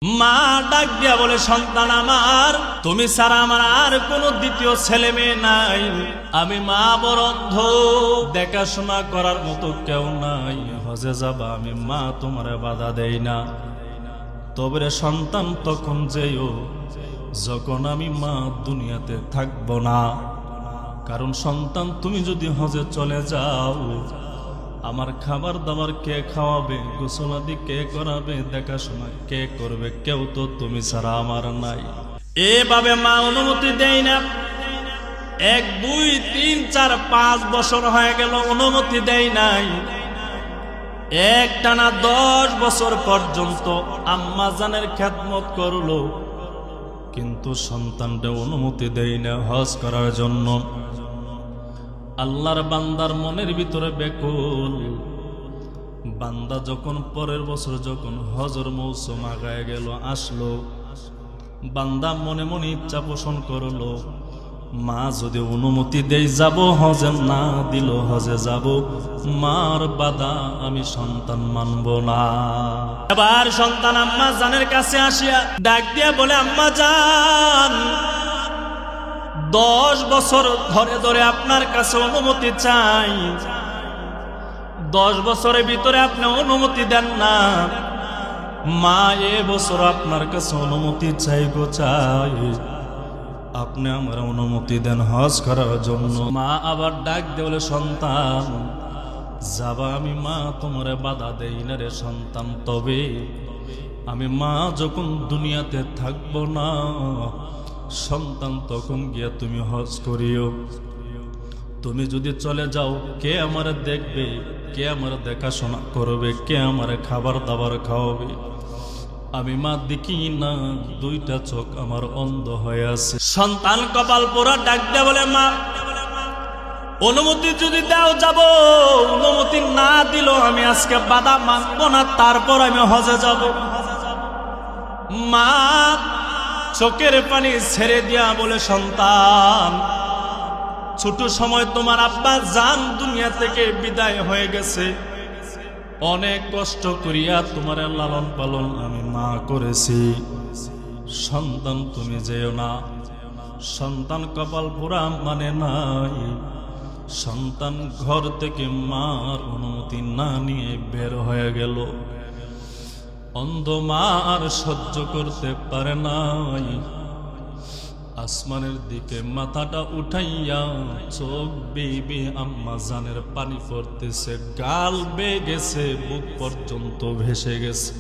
মা ডাক দিয়া বলে, সন্তান আমার, তুমি ছাড়া আমার আর কোনো দ্বিতীয় ছেলে মেয়ে নাই। আমি মা বড় অন্ধ, দেখাশোনা করার মতো কেউ নাই। হজে যাবা, আমি মা তোমার বাধা দেই না। তবে রে সন্তান, তখন যেও যখন আমি মা দুনিয়াতে থাকবো না। কারণ সন্তান, তুমি যদি হজে চলে যাও, আমার খাবার দাবার কে খাওয়াবে, গোসলাদি কে করাবে, দেখাশোনা কে করবে? কেউ তো তুমি ছাড়া আমার নাই। এভাবে মা অনুমতি দেয় না। 1, 2, 3, 4, 5 বছর হয়ে গেল, অনুমতি দেয় নাই। একটানা 10 বছর পর্যন্ত আম্মা জানের খেদমত করলো, কিন্তু সন্তানটা অনুমতি দেয় না হজ করার জন্য। আল্লাহর বান্দার মনের ভিতরে ব্যাকুল। বান্দা যখন পরের বছর যখন হজর মৌসুম আগায় গেল, আসলো, বান্দা মনে মনে ইচ্ছা পোষণ করলো, মা যদি অনুমতি দেই যাব হজে, না দিল হজে যাব, মার বাধা আমি সন্তান মানব না। এবার সন্তান আম্মা জানের কাছে আসিয়া ডাক দিয়া বলে, আম্মা জান, 10 বছর ধরে ধরে আপনার কাছে অনুমতি চাই। 10 বছরের ভিতরে আপনি অনুমতি দেন না। মা এ বছর আপনার কাছে অনুমতি চাই গো, চাই, আপনি আমার অনুমতি দেন হজ করার জন্য। মা আবার ডাক দিয়ে বলে, সন্তান যাবা, আমি মা তোমারে বাধা দেই না রে সন্তান। তবে আমি মা যখন দুনিয়াতে থাকবো না, সন্তান তখন গিয়া তুমি হজ করিও। তুমি যদি চলে যাও, কে আমার দেখবে, কে আমার দেখাশোনা করবে, কে আমার খাবার দাবার খাওয়াবে? আমি মা দেখি না, 2টা চোখ আমার অন্ধ হয়ে আছে। সন্তান কপাল পোড়া ডাক দিয়ে বলে, মা অনুমতি যদি দাও যাব, অনুমতি না দিল আমি আজকে বাধা মানব না, তারপর আমি হজে যাব। মা চোখের পানি ছেড়ে দিয়া বলে, সন্তান ছোট সময় তোমার আব্বা জান দুনিয়া থেকে বিদায় হয়ে গেছে। অনেক কষ্ট করিয়া তোমার লালন পালন আমি মা করেছি। সন্তান তুমি যেও না। সন্তান কপাল পোড়া মানে নাই। সন্তান ঘর থেকে মার অনুমতি না নিয়ে বের হয়ে গেল। অন্ধ মা আর সহ্য করতে পারে নাই। আসমানের দিকে মাথাটা উঠাইয়া চোখ বেয়ে আম্মা জানের পানি পড়তেছে, গাল বেয়ে গেছে, বুক পর্যন্ত ভেসে গেছে।